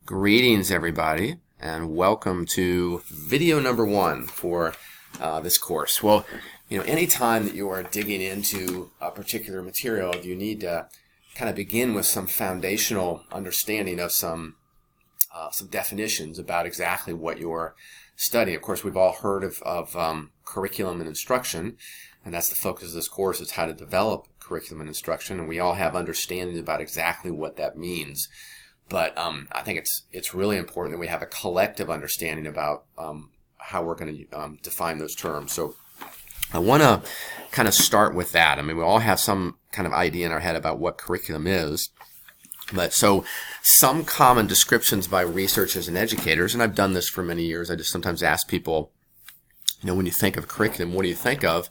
Greetings, everybody, and welcome to video number 1 for this course. Well, anytime that you are digging into a particular material, you need to kind of begin with some foundational understanding of some definitions about exactly what you're studying. Of course, we've all heard of curriculum and instruction, and that's the focus of this course, is how to develop curriculum and instruction, and we all have understanding about exactly what that means. But I think it's really important that we have a collective understanding about how we're going to define those terms. So I want to kind of start with that. I mean, we all have some kind of idea in our head about what curriculum is. But so some common descriptions by researchers and educators, and I've done this for many years. I just sometimes ask people, when you think of curriculum, what do you think of?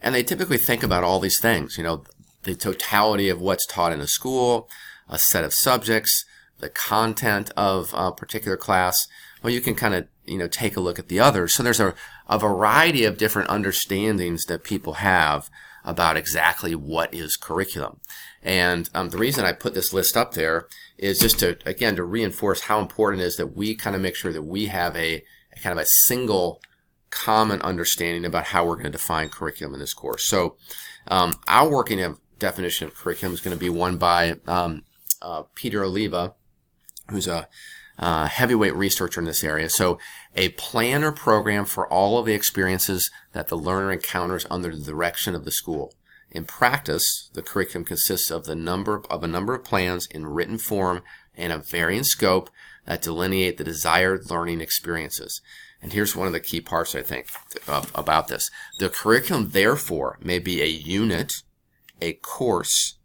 And they typically think about all these things, the totality of what's taught in a school, a set of subjects, the content of a particular class. Well, you can kind of, take a look at the others. So there's a variety of different understandings that people have about exactly what is curriculum. And the reason I put this list up there is just to reinforce how important it is that we kind of make sure that we have a kind of a single common understanding about how we're going to define curriculum in this course. So our working definition of curriculum is going to be one by Peter Oliva, who's a heavyweight researcher in this area. So a plan or program for all of the experiences that the learner encounters under the direction of the school. In practice, the curriculum consists of a number of plans in written form and of varying scope that delineate the desired learning experiences. And here's one of the key parts, I think, about this. The curriculum, therefore, may be a unit, a course,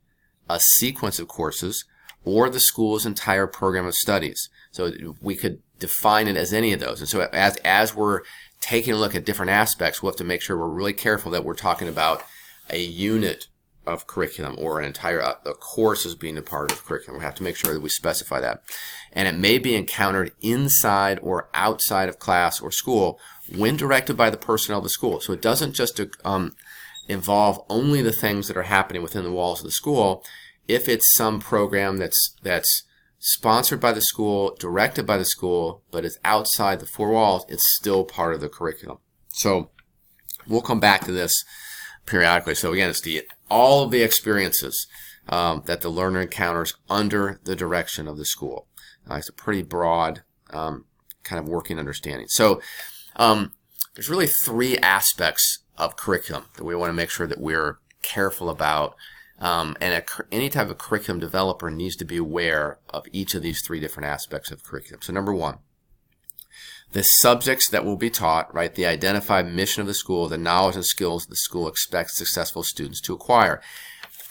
a sequence of courses, or the school's entire program of studies. So we could define it as any of those. And so as we're taking a look at different aspects, we'll have to make sure we're really careful that we're talking about a unit of curriculum or an entire a course as being a part of curriculum. We have to make sure that we specify that. And it may be encountered inside or outside of class or school when directed by the personnel of the school. So it doesn't just involve only the things that are happening within the walls of the school. If it's some program that's sponsored by the school, directed by the school, but is outside the four walls, it's still part of the curriculum. So we'll come back to this periodically. So again, it's all of the experiences that the learner encounters under the direction of the school. It's a pretty broad kind of working understanding. So there's really 3 aspects of curriculum that we want to make sure that we're careful about. And any type of curriculum developer needs to be aware of each of these 3 different aspects of curriculum. So number 1, the subjects that will be taught, right? The identified mission of the school, the knowledge and skills the school expects successful students to acquire.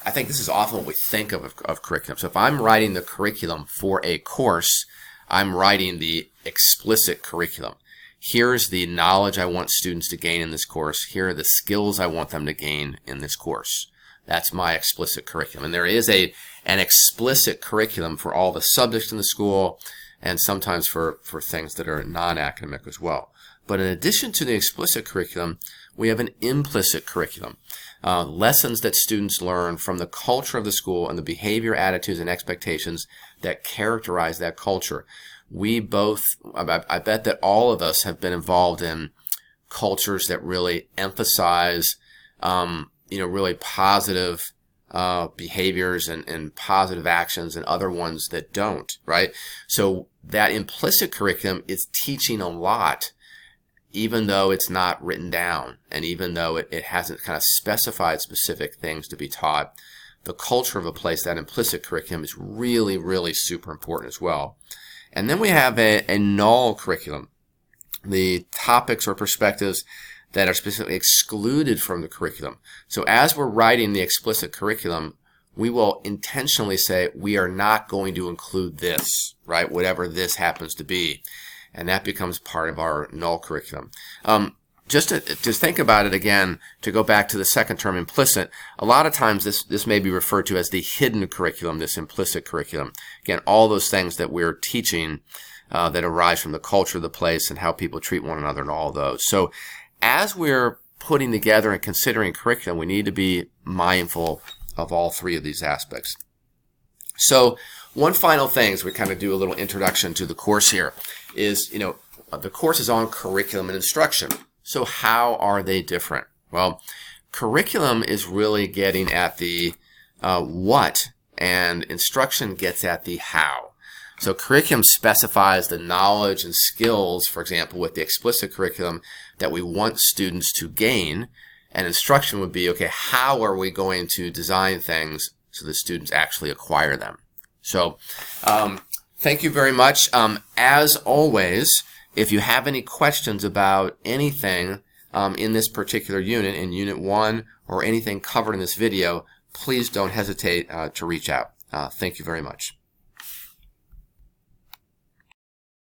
I think this is often what we think of curriculum. So if I'm writing the curriculum for a course, I'm writing the explicit curriculum. Here's the knowledge I want students to gain in this course. Here are the skills I want them to gain in this course. That's my explicit curriculum. And there is an explicit curriculum for all the subjects in the school and sometimes for things that are non-academic as well. But in addition to the explicit curriculum, we have an implicit curriculum. Lessons that students learn from the culture of the school and the behavior, attitudes, and expectations that characterize that culture. I bet that all of us have been involved in cultures that really emphasize really positive behaviors and positive actions, and other ones that don't, right? So that implicit curriculum is teaching a lot, even though it's not written down, and even though it hasn't kind of specified specific things to be taught. The culture of a place, that implicit curriculum, is really, really super important as well. And then we have a null curriculum, the topics or perspectives that are specifically excluded from the curriculum. So as we're writing the explicit curriculum, we will intentionally say we are not going to include this, right? Whatever this happens to be. And that becomes part of our null curriculum. Just to think about it again, to go back to the second term, implicit, a lot of times this may be referred to as the hidden curriculum, this implicit curriculum. Again, all those things that we're teaching that arise from the culture of the place and how people treat one another and all those. So as we're putting together and considering curriculum, we need to be mindful of all 3 of these aspects. So one final thing as we kind of do a little introduction to the course here is, the course is on curriculum and instruction. So how are they different? Well, curriculum is really getting at the what, and instruction gets at the how. So curriculum specifies the knowledge and skills, for example, with the explicit curriculum that we want students to gain, and instruction would be, okay, how are we going to design things so the students actually acquire them? So thank you very much. As always, if you have any questions about anything in this particular unit, in Unit 1, or anything covered in this video, please don't hesitate to reach out. Thank you very much.